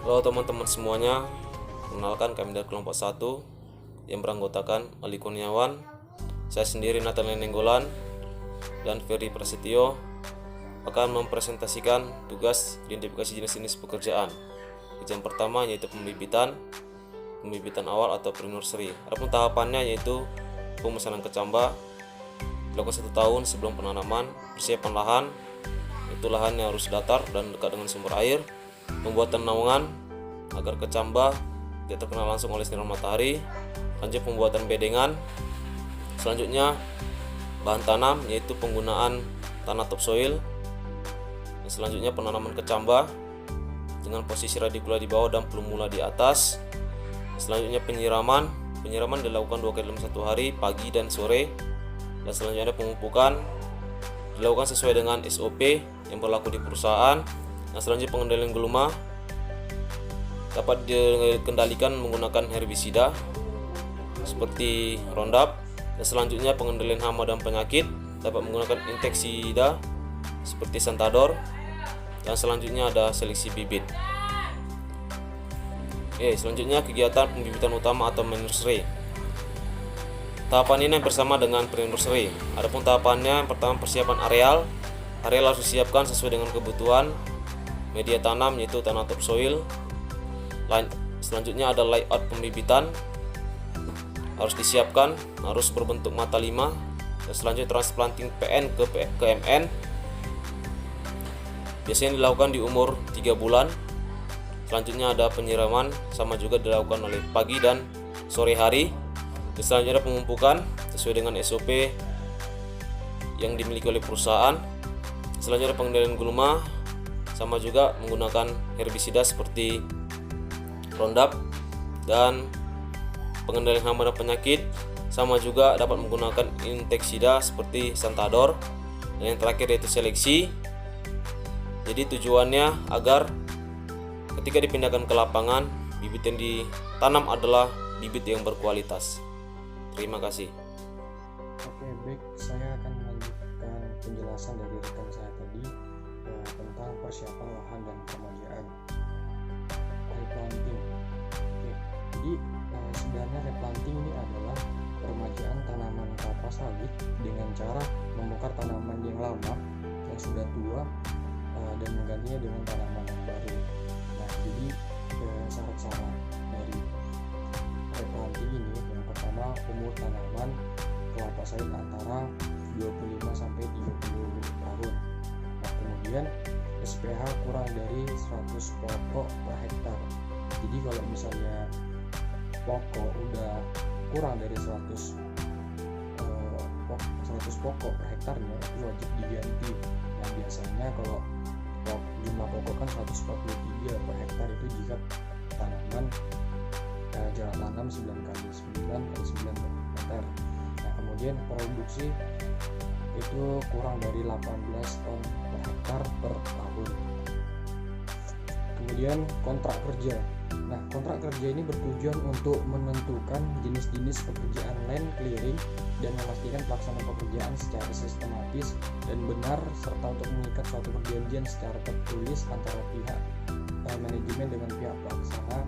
Halo teman-teman semuanya, kenalkan kami dari kelompok 1 yang beranggotakan Ali Kurniawan, saya sendiri Nathaniel Nenggolan, dan Ferry Prasetyo akan mempresentasikan tugas identifikasi jenis-jenis pekerjaan. Yang pertama yaitu pembibitan awal atau pre-nursery. Adapun tahapannya yaitu pemesanan kecambah, dilakukan 1 tahun sebelum penanaman, persiapan lahan, itu lahan yang harus datar dan dekat dengan sumber air, pembuatan naungan agar kecambah tidak terkena langsung oleh sinar matahari, lanjut pembuatan bedengan, selanjutnya bahan tanam yaitu penggunaan tanah topsoil, dan selanjutnya penanaman kecambah dengan posisi radikula di bawah dan plumula di atas. Selanjutnya penyiraman dilakukan 2 kali dalam 1 hari, pagi dan sore, dan selanjutnya pemupukan dilakukan sesuai dengan SOP yang berlaku di perusahaan. Nah, selanjutnya pengendalian gulma dapat dikendalikan menggunakan herbisida seperti Roundup, dan selanjutnya pengendalian hama dan penyakit dapat menggunakan insektisida seperti Santador, dan selanjutnya ada seleksi bibit. Selanjutnya kegiatan pembibitan utama atau nursery. Tahapan ini bersama dengan pre-nursery. Adapun tahapannya, yang pertama persiapan areal harus disiapkan sesuai dengan kebutuhan media tanam yaitu tanah topsoil. Selanjutnya ada layout pembibitan harus disiapkan, harus berbentuk mata 5, dan selanjutnya transplanting PN ke MN biasanya dilakukan di umur 3 bulan. Selanjutnya ada penyiraman, sama juga dilakukan oleh pagi dan sore hari. Dan selanjutnya ada pemupukan sesuai dengan SOP yang dimiliki oleh perusahaan. Selanjutnya ada pengendalian gulma, sama juga menggunakan herbisida seperti Roundup, dan pengendalian hama dan penyakit sama juga dapat menggunakan insektisida seperti Santador. Dan yang terakhir yaitu seleksi. Jadi tujuannya agar ketika dipindahkan ke lapangan, bibit yang ditanam adalah bibit yang berkualitas. Terima kasih. Oke, baik, saya akan melanjutkan penjelasan dari rekan saya tadi tentang persiapan lahan dan pemajaan. Replanting. Oke, jadi sebenarnya replanting ini adalah peremajaan tanaman kelapa sawit dengan cara membongkar tanaman yang lama yang sudah tua dan menggantinya dengan tanaman yang baru. Nah, jadi syarat-syarat dari replanting ini, yang pertama umur tanaman kelapa sawit antara 25 sampai 30 tahun. Nah, kemudian SPH kurang dari 100 pokok per hektar. Jadi kalau misalnya pokok udah kurang dari 100 pokok per hektarnya, itu wajib diganti. Nah, biasanya kalau jumlah pokok kan 143 per hektar itu jika tanaman jarak tanam 9x9 meter. Nah, kemudian produksi itu kurang dari 18 ton per hektar per tahun. Kemudian kontrak kerja. Nah, kontrak kerja ini bertujuan untuk menentukan jenis-jenis pekerjaan land clearing dan memastikan pelaksanaan pekerjaan secara sistematis dan benar, serta untuk mengikat suatu perjanjian secara tertulis antara pihak manajemen dengan pihak pelaksana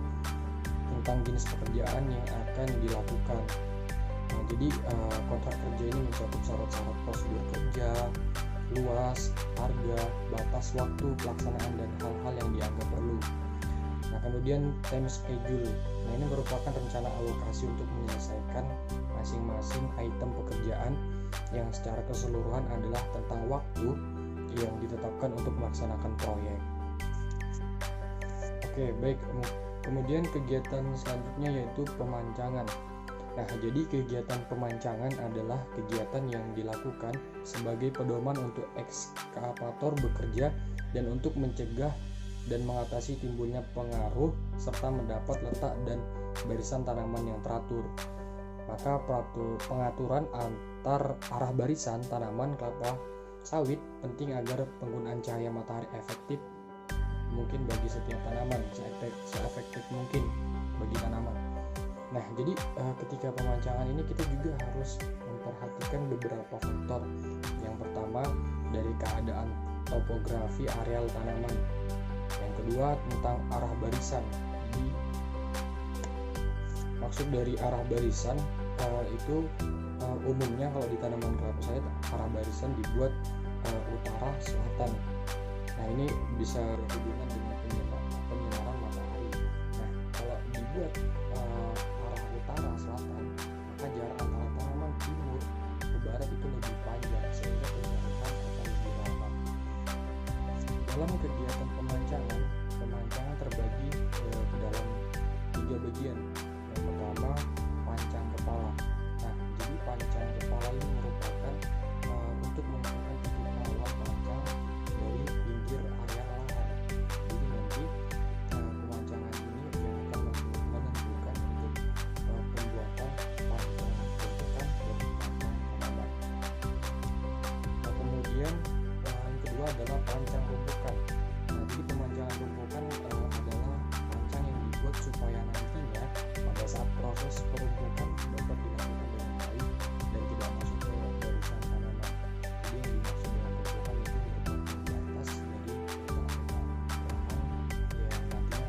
tentang jenis pekerjaan yang akan dilakukan. Nah, jadi kontrak kerja ini mencakup syarat-syarat prosedur kerja, luas, harga, batas waktu pelaksanaan, dan hal-hal yang dianggap perlu. Nah, kemudian time schedule. Nah, ini merupakan rencana alokasi untuk menyelesaikan masing-masing item pekerjaan yang secara keseluruhan adalah tentang waktu yang ditetapkan untuk melaksanakan proyek. Oke, baik. Kemudian kegiatan selanjutnya yaitu pemancangan. Nah, jadi kegiatan pemancangan adalah kegiatan yang dilakukan sebagai pedoman untuk ekskavator bekerja dan untuk mencegah dan mengatasi timbulnya pengaruh serta mendapat letak dan barisan tanaman yang teratur. Maka pengaturan antar arah barisan tanaman kelapa sawit penting agar penggunaan cahaya matahari efektif mungkin bagi setiap tanaman, seefektif mungkin bagi tanaman. Nah, jadi ketika pemancangan ini kita juga harus memperhatikan beberapa faktor. Yang pertama dari keadaan topografi areal tanaman. Yang kedua tentang arah barisan. Jadi maksud dari arah barisan itu umumnya kalau di tanaman kelapa sawit arah barisan dibuat utara selatan. Nah ini bisa berhubungan dengan penyinaran matahari. Nah kalau dibuat arah utara selatan, maka jarak antara tanaman timur ke barat itu lebih panjang sehingga penjarahan akan lebih lama. Dalam kegiatan pemancangan terbagi ke dalam 3 bagian. Yang pertama, pancang kepala. Nah, jadi pancang kepala ini merupakan untuk menentukan titik awal pancang dari pinggir area lahan. Jadi nanti pemancangan ini yang akan menentukan untuk pembuatan pancang peruntukan dan pancang tanaman. Nah, kemudian yang kedua adalah pancang rumpukan. Nah, jadi pemancangan rumpukan adalah pancang yang dibuat supaya nantinya pada saat proses perumpukan dapat dilakukan dengan baik dan tidak masuk ke barisan tanaman. Jadi yang dimaksud dengan rumpukan itu merupakan di atas dari tanaman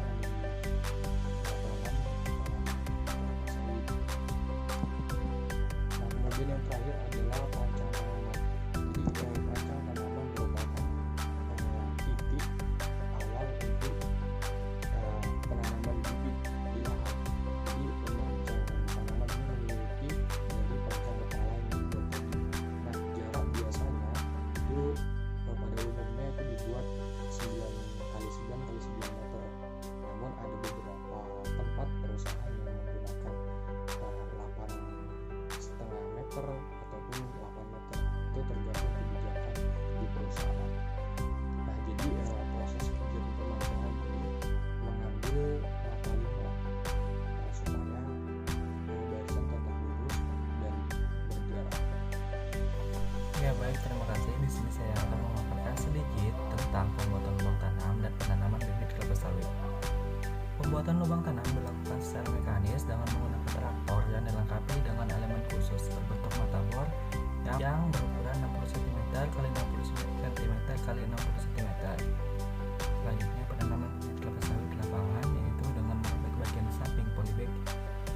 yang nantinya akan ditanam kelapa sawit. Nah, kemudian yang terakhir adalah pancang tanaman. Jadi pancang tanaman merupakan titik awal untuk penanaman bibit di lahan. Jadi pemancang tanaman ini memiliki dari pancang kepala yang dibuat tadi. Nah, jarak biasanya itu pada umumnya itu dibuat 9x9x9 meter. Namun ada beberapa tempat perusahaan yang menggunakan 8,5 meter ataupun 8 meter. Itu tergantung kebijakan di perusahaan. Nah, jadi proses kegiatan pemancangan ini mengambil mata lima supaya barisan tetap lurus dan berjarak. Ya baik, terima kasih. Di sini saya akan memaparkan sedikit tentang pembuatan lubang tanam dan penanaman bibit kelapa sawit. Pembuatan lubang tanam dilakukan secara mekanis dengan menggunakan traktor dan dilengkapi dengan elemen khusus berbentuk mata bor yang berukuran 60 cm x 60 cm x 60 cm. Selanjutnya penanaman bibit kelapa sawit di lapangan, yaitu dengan merobek bagian samping polybag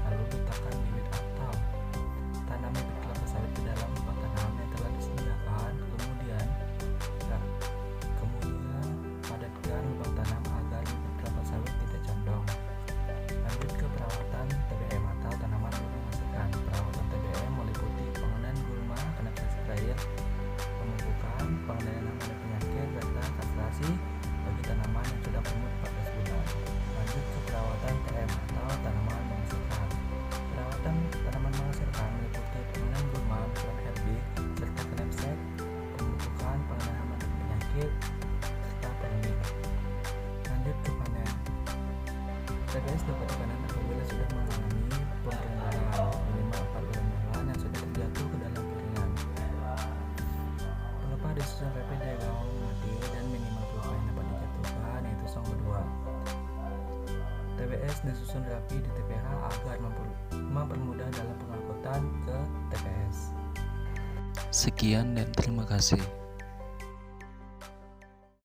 lalu letakkan bibit atau tanam bibit kelapa sawit ke dalam lubang tanam yang telah disediakan. Kemudian padatkan lubang tanam agar bibit kelapa sawit tidak condong. Lanjut ke perawatan TBM atau tanaman gulma menghasilkan. Perawatan TBM meliputi pengenaan gulma, penetrasi sprayer, pemupukan, pengendalian hama penyakit, serta kastrasi bagi tanaman yang sudah umur 14 bulan. Lanjut ke perawatan TM atau tanaman menghasilkan. Perawatan tanaman menghasilkan meliputi pengendalian gulma, menghasilkan herbik, serta knapsack, pemupukan, pengendalian hama dan penyakit, serta pruning. Lanjut ke panen. TBS dapat dipanen apabila sudah mengalami pemerintahan minimal 4 bulan bulan yang sudah terjatuh ke dalam piringan. Pelepah disusun rapi dari bawang mati dan minimal pelepah yang dapat dijatuhkan, yaitu song kedua. TBS disusun rapi di TPH agar mempermudah dalam pengangkutan ke TPS. Sekian dan terima kasih.